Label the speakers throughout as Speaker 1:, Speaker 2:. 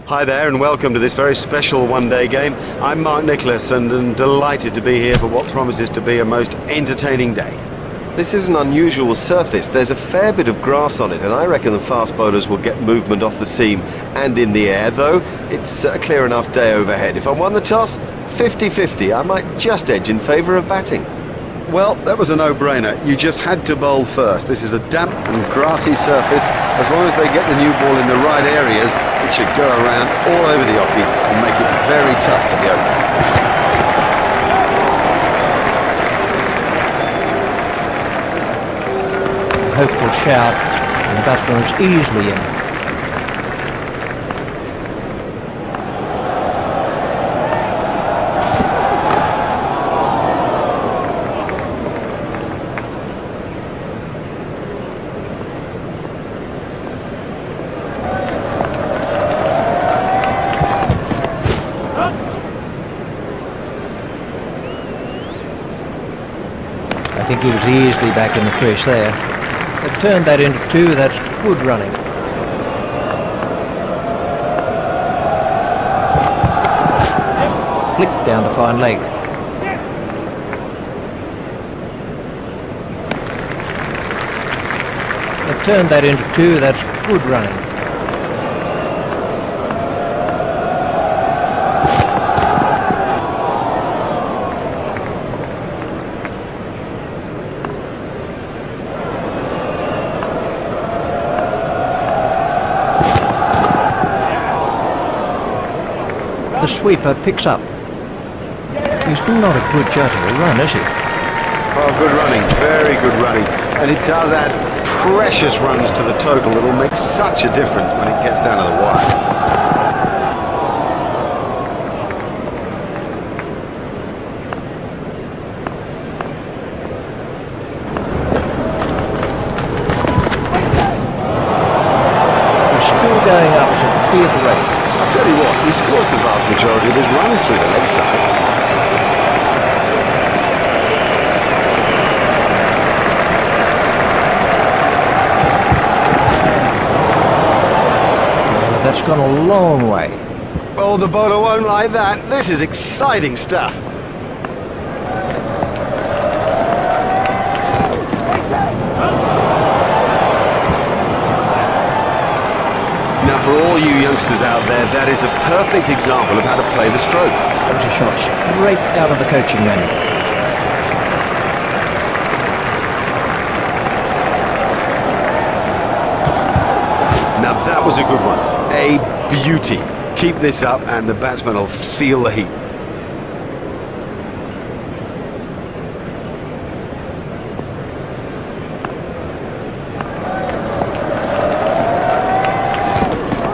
Speaker 1: Hi there and welcome to this very special one-day game. I'm Mark Nicholas and am delighted to be here for what promises to be a most entertaining day.
Speaker 2: This is an unusual surface. There's a fair bit of grass on it, and I reckon the fast bowlers will get movement off the seam and in the air, though it's a clear enough day overhead. If I won the toss, 50-50, I might just edge in favour of batting.
Speaker 1: Well, that was a no-brainer. You just had to bowl first. This is a damp and grassy surface. As long as they get the new ball in the right areas, it should go around all over the occupy and make it very tough for the openers.
Speaker 3: Hopeful shout, and the batsman was easily in. I think he was easily back in the crease there. They've turned that into 2, that's good running. Flicked down to fine leg. They've turned that into 2, that's good running. The sweeper picks up. He's not a good judge of a run, is he?
Speaker 1: Oh, good running, very good running. And it does add precious runs to the total. It'll make such a difference when it gets down to the wire.
Speaker 3: He's still going up to clear the rate.
Speaker 1: I'll tell you what, he scores the vast majority of his runs through the leg side.
Speaker 3: That's gone a long way.
Speaker 1: Oh, the bowler won't like that. This is exciting stuff. Now, for all you youngsters out there, that is a perfect example of how to play the stroke.
Speaker 3: That was a shot straight out of the coaching manual.
Speaker 1: Now, that was a good one. A beauty. Keep this up and the batsman will feel the heat.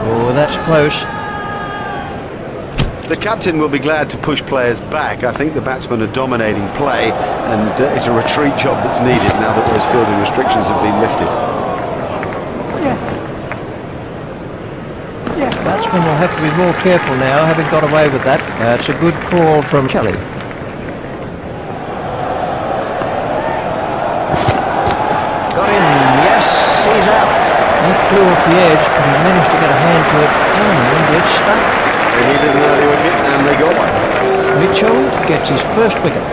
Speaker 3: Oh, that's close.
Speaker 1: The captain will be glad to push players back. I think the batsmen are dominating play and it's a retreat job that's needed now that those fielding restrictions have been lifted.
Speaker 3: Batsmen will have to be more careful now, having got away with that. It's a good call from Kelly. Got him, yes, he's out. He flew off the edge, but he managed to get a hand to it and get stuck.
Speaker 1: They needed an early wicket and they got one.
Speaker 3: Mitchell gets his first wicket.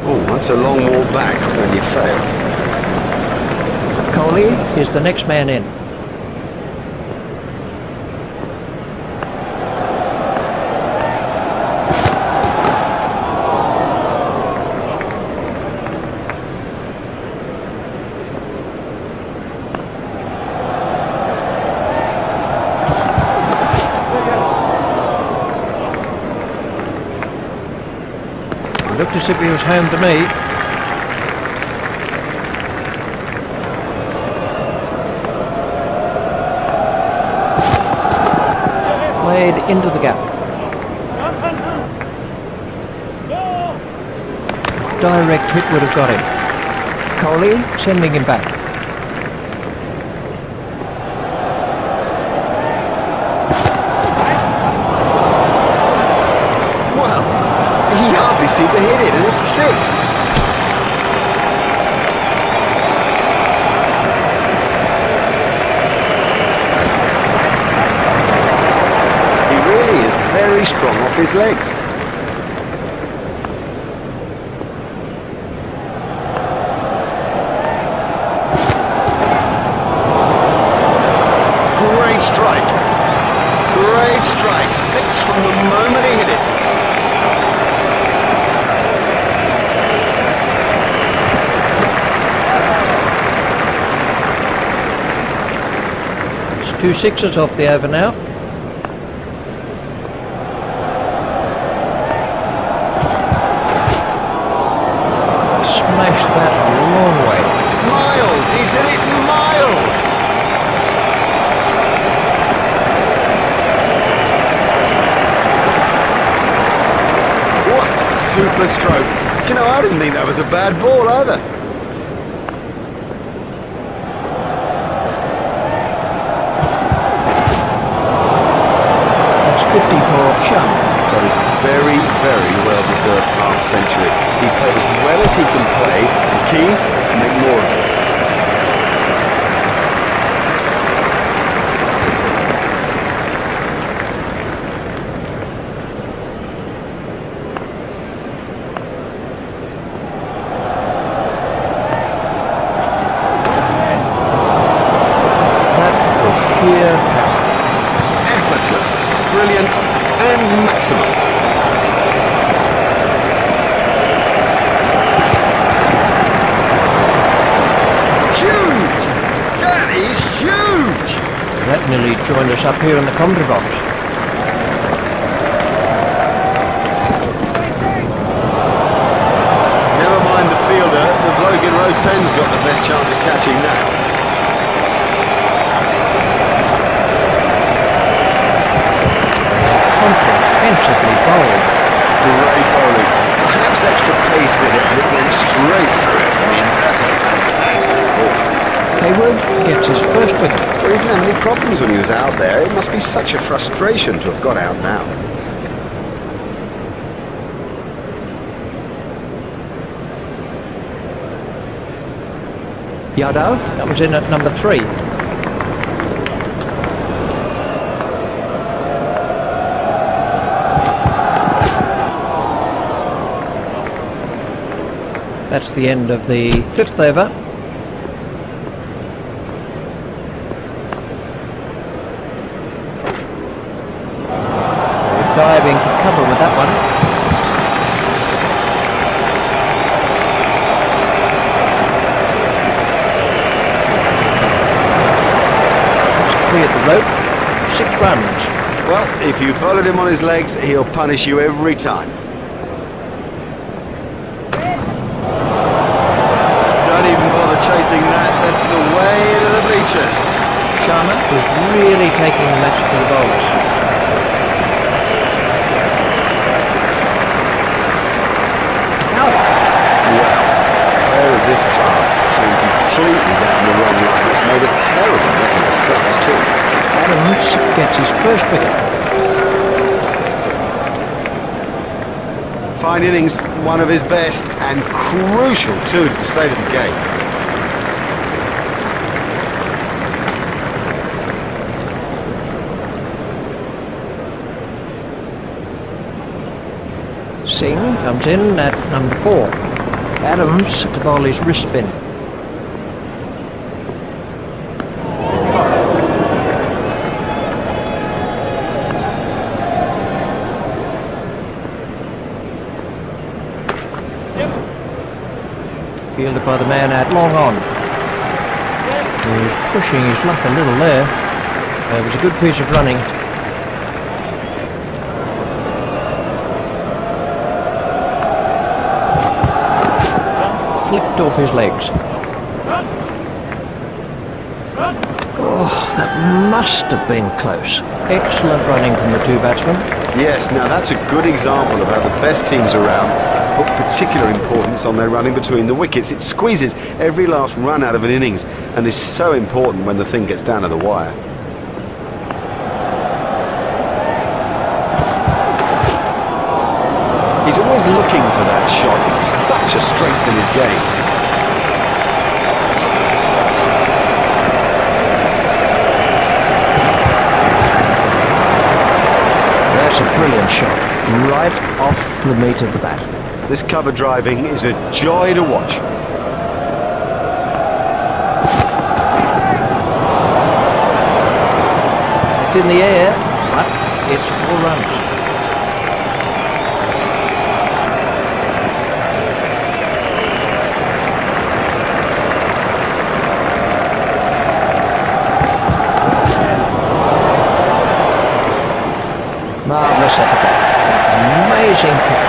Speaker 1: Oh, that's a long walk back when you fail.
Speaker 3: Kohli is the next man in. It looked as if he was home to me. Played into the gap. Direct hit would have got him. Kohli sending him back.
Speaker 1: seemed to hit it, and it's 6. very strong off his legs. Great strike. Great strike. 6 from the moment he hit it.
Speaker 3: It's 2 sixes off the over now. Smashed that a long way.
Speaker 1: Miles, he's hit it miles. What a super stroke. Do you know, I didn't think that was a bad ball either.
Speaker 3: That's 50 for Shum.
Speaker 1: That is a very, very well-deserved half-century. He's played as well as he can play. The key, make more of it.
Speaker 3: That was sheer power.
Speaker 1: Effortless, brilliant, and maximum. Huge! That is huge!
Speaker 3: That nearly joined us up here in the commentary box.
Speaker 1: Never mind the fielder, the bloke in row 10's got the best chance of catching that.
Speaker 3: Comprehensively bowled.
Speaker 1: Great bowling. Perhaps extra pace did it, and it went straight through it. I mean, that's a fantastic ball.
Speaker 3: Hayward gets his first wicket.
Speaker 1: Well, he didn't have any problems when he was out there. It must be such a frustration to have got out now.
Speaker 3: Yadav comes in at number 3. That's the end of the 5th over. They're diving for cover with that one. At the rope, 6 runs.
Speaker 1: Well, if you bowled him on his legs, he'll punish you every time. Don't even bother chasing that. That's away to the bleachers.
Speaker 3: Sharma was really taking the match to the bowlers. Out.
Speaker 1: Well, player of this class came completely down the wrong line. It's made a terrible mess of the stumps too.
Speaker 3: Adams gets his first wicket.
Speaker 1: Fine innings, one of his best, and crucial too to the state of the game.
Speaker 3: Singh comes in at number 4. Adams to bowl his wrist spin. Fielded by the man at long on. He's pushing his luck a little there. It was a good piece of running. Flicked off his legs. Oh, that must have been close. Excellent running from the 2 batsmen.
Speaker 1: Yes, now that's a good example of how the best teams around put particular importance on their running between the wickets. It squeezes every last run out of an innings and is so important when the thing gets down to the wire. He's always looking for that shot. It's such a strength in his game.
Speaker 3: That's a brilliant shot, right off the meat of the bat.
Speaker 2: This cover driving is a joy to watch.
Speaker 3: It's in the air, but it's 4 runs. Marvellous effort. Amazing kick.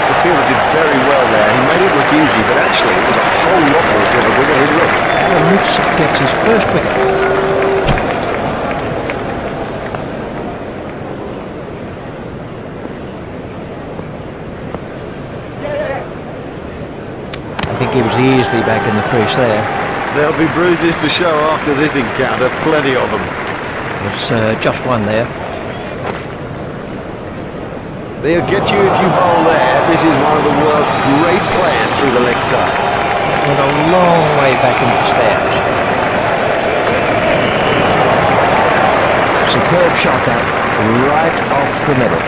Speaker 2: The fielder did very well there. He made it look easy, but actually it was a whole lot more difficult than it looked.
Speaker 3: Adams gets his first wicket. I think he was easily back in the crease there.
Speaker 2: There'll be bruises to show after this encounter, plenty of them.
Speaker 3: There's just one there.
Speaker 2: They'll get you if you bowl there. This is one of the world's great players through the leg side.
Speaker 3: Went a long way back into the stands. Superb shot that, right off the middle.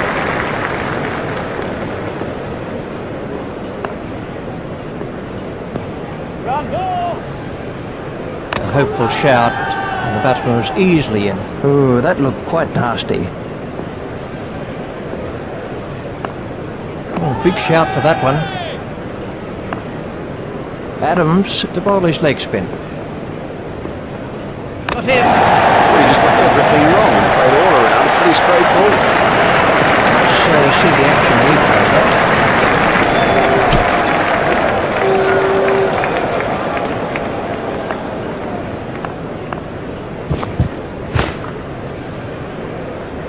Speaker 3: A hopeful shout, and the batsman was easily in. Oh, that looked quite nasty. Oh, big shout for that one. Adams to bowl his leg spin. Got him!
Speaker 2: Well, he just got everything wrong. Played all around, pretty straightforward.
Speaker 3: Let's see the action replay of that.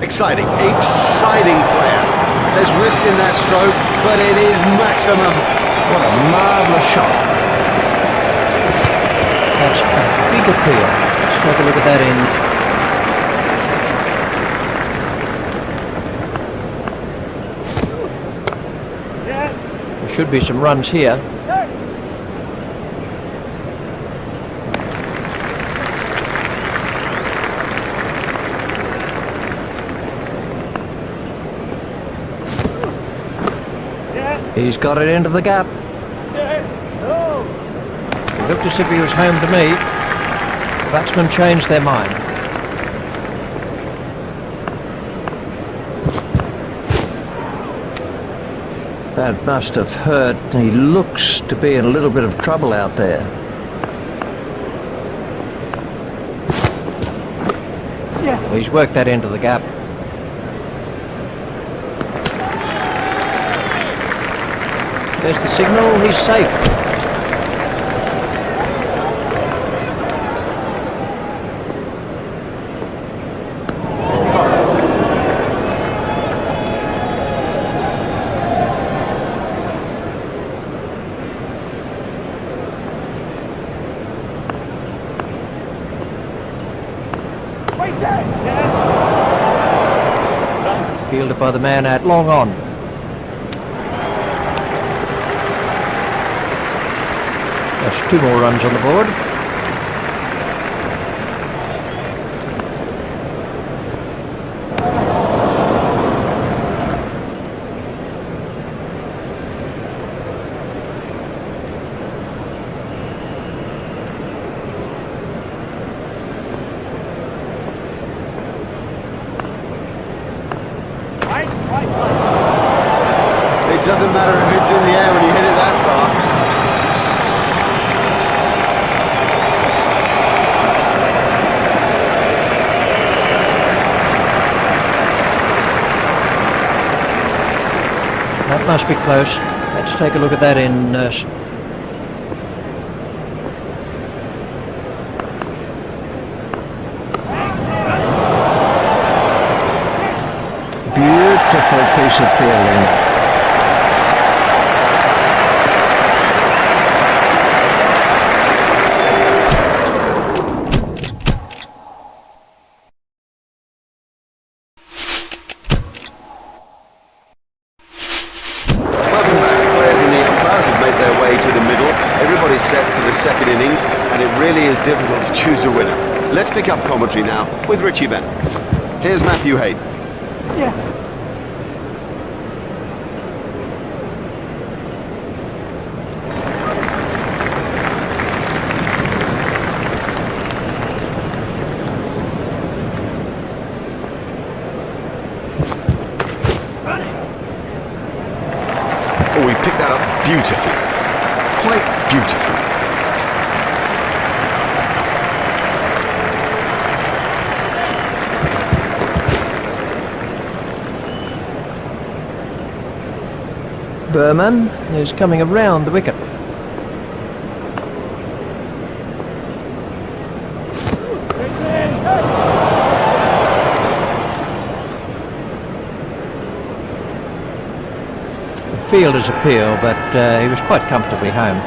Speaker 2: Exciting player. There's risk in that stroke, but it is maximum.
Speaker 3: What a marvellous shot. That's a big appeal. Let's take a look at that in. There should be some runs here. He's got it into the gap. It looked as if he was home to me. The batsmen changed their mind. That must have hurt. He looks to be in a little bit of trouble out there. He's worked that into the gap. There's the signal, he's safe. Fielded by the man at long on. That's 2 more runs on the board.
Speaker 2: It doesn't matter if it's in the air when you hit it that far.
Speaker 3: That must be close. Let's take a look at that in beautiful piece of fielding.
Speaker 2: Everybody's set for the second innings, and it really is difficult to choose a winner. Let's pick up commentary now with Richie Bennett. Here's Matthew Hayden.
Speaker 1: beautifully. Quite beautifully.
Speaker 3: Berman is coming around the wicket. The fielder's appeal, but he was quite comfortably home.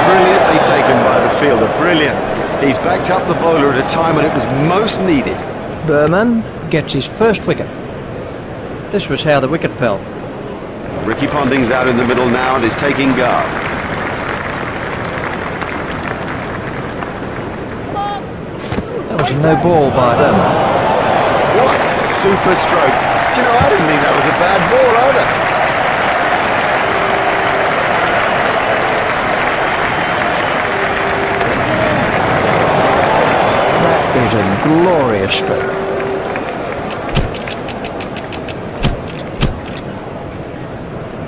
Speaker 1: Brilliantly taken by the fielder, brilliant. He's backed up the bowler at a time when it was most needed.
Speaker 3: Berman gets his first wicket. This was how the wicket fell.
Speaker 1: Ricky Ponting's out in the middle now and is taking guard.
Speaker 3: That was a no ball by Berman.
Speaker 1: What a super stroke. Do you know, I didn't think that was a bad ball either.
Speaker 3: Is a glorious stroke.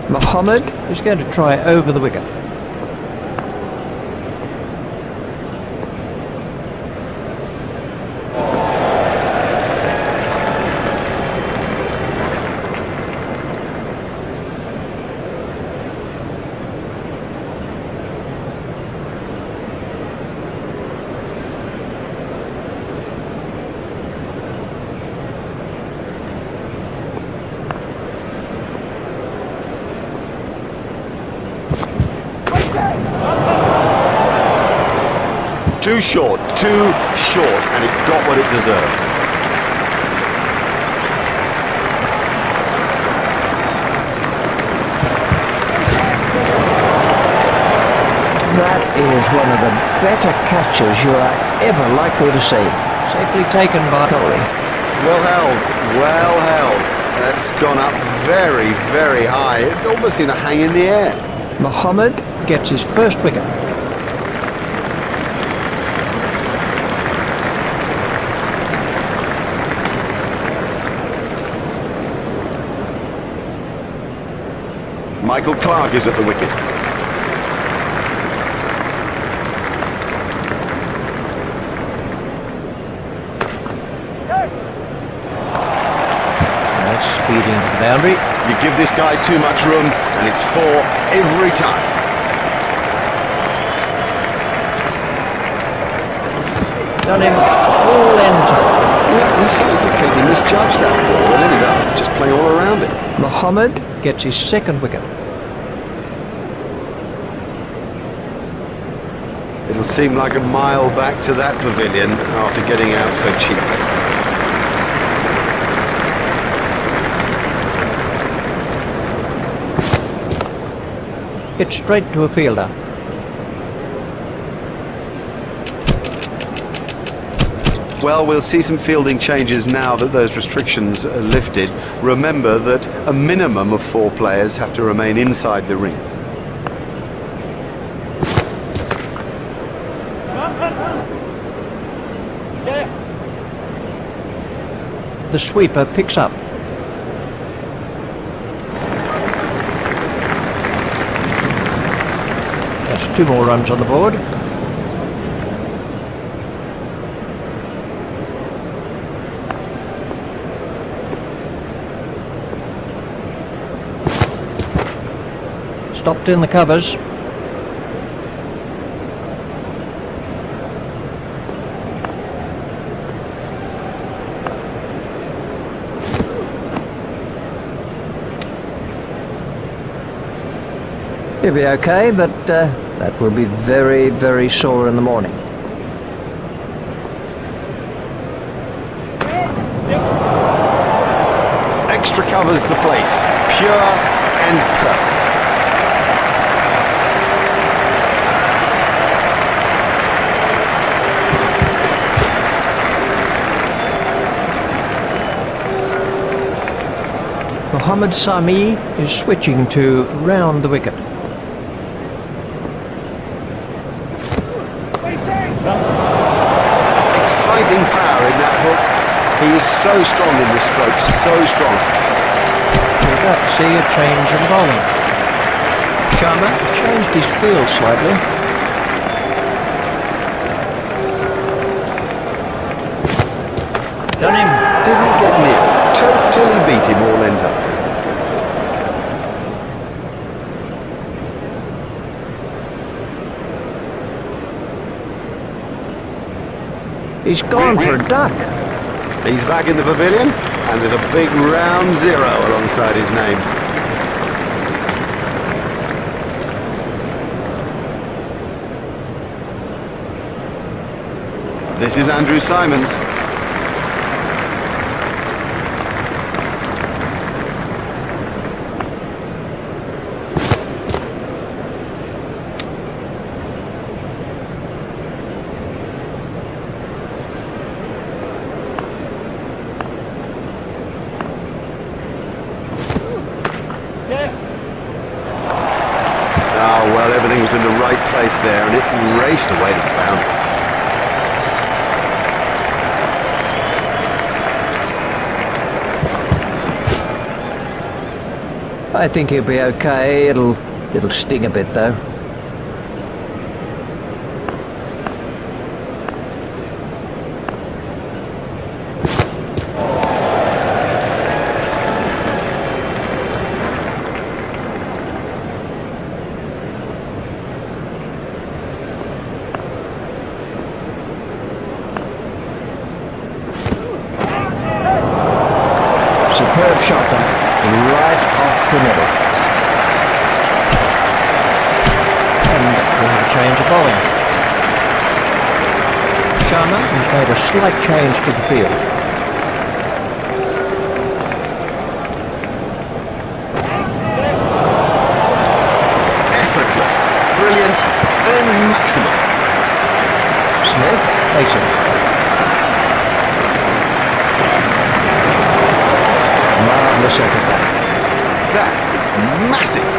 Speaker 3: Mohammed is going to try over the wicket.
Speaker 1: Too short, and it got what it deserved.
Speaker 3: That is one of the better catches you are ever likely to see. Safely taken by Coley.
Speaker 1: Well held, well held. That's gone up very, very high. It's almost seemed to hang in the air.
Speaker 3: Mohammed gets his first wicket.
Speaker 1: Michael Clarke is at the wicket.
Speaker 3: That's speeding to the boundary.
Speaker 1: You give this guy too much room and it's 4 every time.
Speaker 3: Done him all end time.
Speaker 1: Yeah, he seemed to completely misjudge that ball and ended up just playing all around it.
Speaker 3: Mohammed gets his second wicket.
Speaker 1: It'll seem like a mile back to that pavilion after getting out so cheaply.
Speaker 3: Hit straight to a fielder.
Speaker 1: Well, we'll see some fielding changes now that those restrictions are lifted. Remember that a minimum of 4 players have to remain inside the ring.
Speaker 3: The sweeper picks up. That's 2 more runs on the board. Stopped in the covers. He'll be okay, but that will be very, very sore in the morning.
Speaker 1: Extra covers the place. Pure and perfect.
Speaker 3: Mohammed Sami is switching to round the wicket.
Speaker 2: is so strong in this stroke, so strong.
Speaker 3: We're about to see a change in bowling. Sharma changed his field slightly. Done him.
Speaker 2: Didn't get near. Totally beat him all ends up.
Speaker 3: He's gone for a duck.
Speaker 2: He's back in the pavilion, and there's a big round 0 alongside his name. This is Andrew Simons. Oh, well, everything was in the right place there, and it raced away to the boundary.
Speaker 3: I think he'll be okay. It'll sting a bit though. Superb shot though. Right off the middle. And we have a change of bowling. Sharma has made a slight change to the field.
Speaker 2: Effortless, brilliant, and maximum.
Speaker 3: Smith facing. Marvellous effort there.
Speaker 2: That is massive.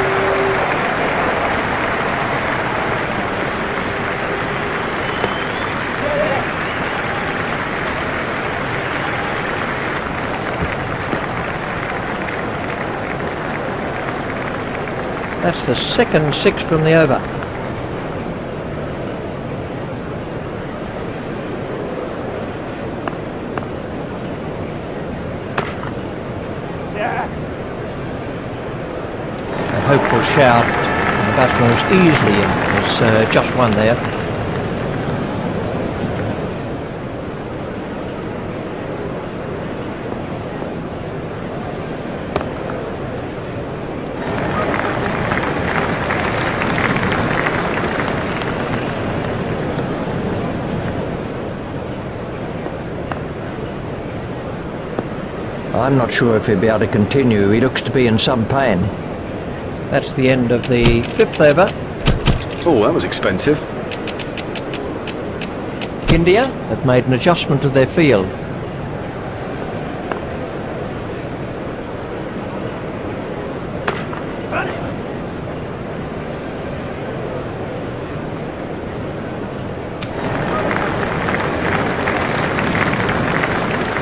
Speaker 3: That's the second 6 from the over. A hopeful shout, and the batsman was easily in. There's just one there. I'm not sure if he'll be able to continue. He looks to be in some pain. That's the end of the 5th over.
Speaker 1: Oh, that was expensive.
Speaker 3: India have made an adjustment to their field.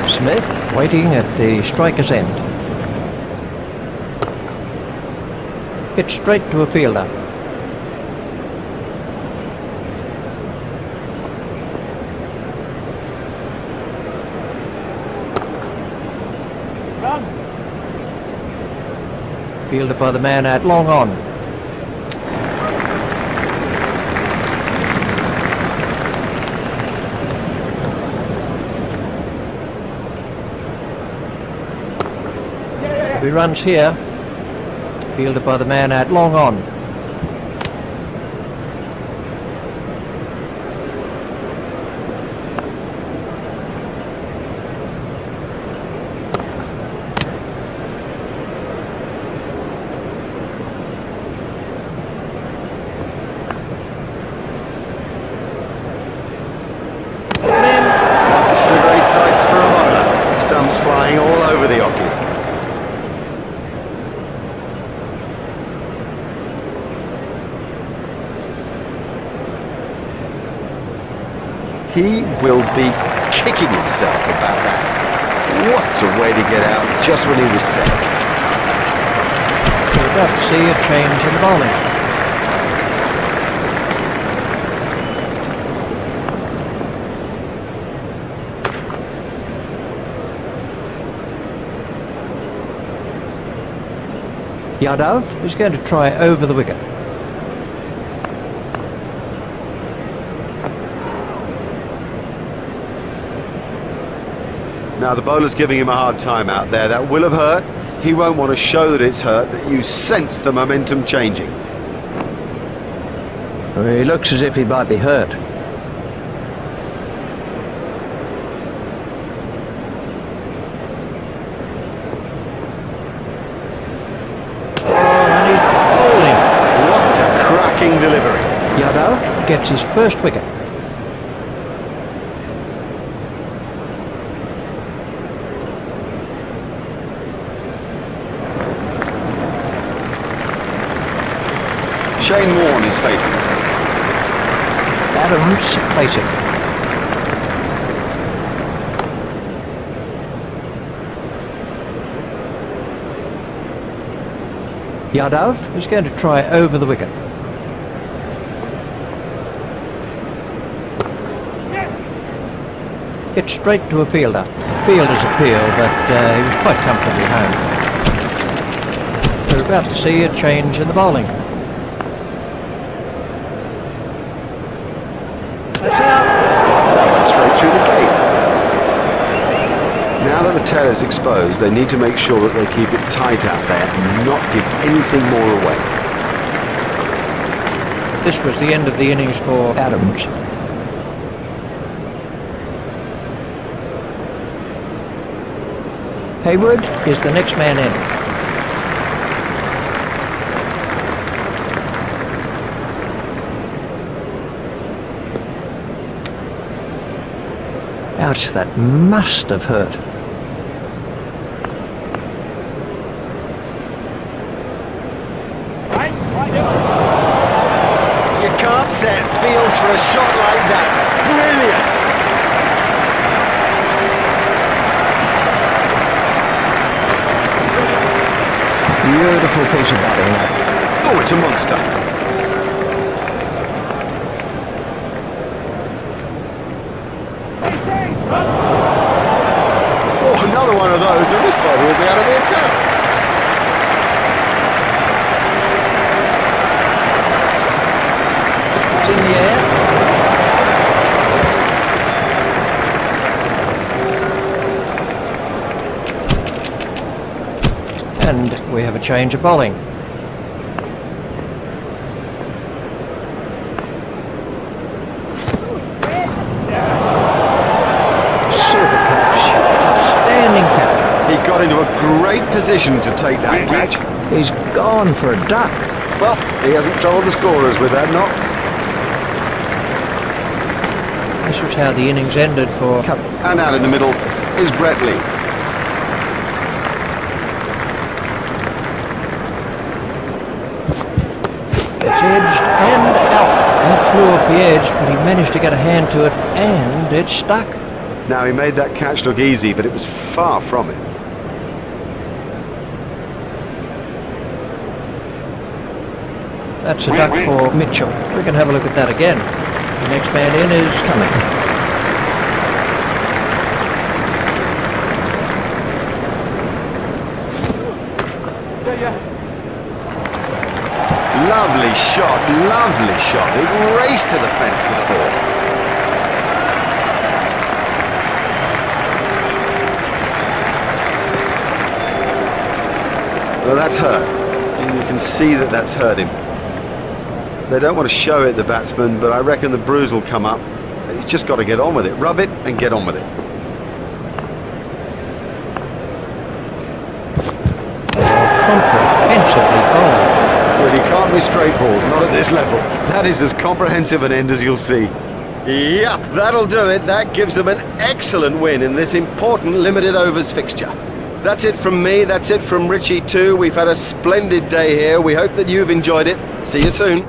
Speaker 3: Smith waiting at the striker's end. Hit straight to a fielder. Fielded by the man out long on. He runs here. Fielded by the man out long on.
Speaker 2: That's a great sight for a bowler. Stumps flying all over the hockey. He will be kicking himself about that. What a way to get out just when he was set.
Speaker 3: We're about to see a change in the bowling. Yadav is going to try over the wicket.
Speaker 1: Now the bowler's giving him a hard time out there. That will have hurt. He won't want to show that it's hurt, but you sense the momentum changing.
Speaker 3: Well, he looks as if he might be hurt.
Speaker 1: Delivery.
Speaker 3: Yadav gets his first wicket.
Speaker 1: Shane Warne is facing.
Speaker 3: Adams facing. Yadav is going to try over the wicket. Gets straight to a fielder. Fielder's appeal, but he was quite comfortably home. We're about to see a change in the bowling. That's out.
Speaker 1: That went straight through the gate. Now that the tail is exposed, they need to make sure that they keep it tight out there and not give anything more away.
Speaker 3: This was the end of the innings for Adams. Hayward is the next man in. Ouch, that must have hurt.
Speaker 2: You can't set fields for a shot like that. Brilliant!
Speaker 3: Beautiful piece of batting.
Speaker 1: Oh, it's a monster. Oh, another one of those, and this bowler will be out of the attack.
Speaker 3: It's in the air. And we have a change of bowling. Super catch. Standing catch.
Speaker 1: He got into a great position to take that catch.
Speaker 3: He's gone for a duck.
Speaker 1: Well, he hasn't troubled the scorers with that knock.
Speaker 3: This was how the innings ended for Cook.
Speaker 1: And out in the middle is Bretley.
Speaker 3: It's edged and out. That flew off the edge, but he managed to get a hand to it, and it stuck.
Speaker 1: Now, he made that catch look easy, but it was far from it.
Speaker 3: That's a duck for Mitchell. We can have a look at that again. The next man in is coming.
Speaker 2: Lovely shot, lovely shot. It raced to the fence for four.
Speaker 1: Well, that's hurt. And you can see that that's hurt him. They don't want to show it, the batsman, but I reckon the bruise will come up. He's just got to get on with it. Rub it and get on with it.
Speaker 3: Comprehensively bowled.
Speaker 1: Well, you can't miss straight balls, not at this level. That is as comprehensive an end as you'll see.
Speaker 2: Yep, that'll do it. That gives them an excellent win in this important limited overs fixture. That's it from me, that's it from Richie too. We've had a splendid day here. We hope that you've enjoyed it. See you soon.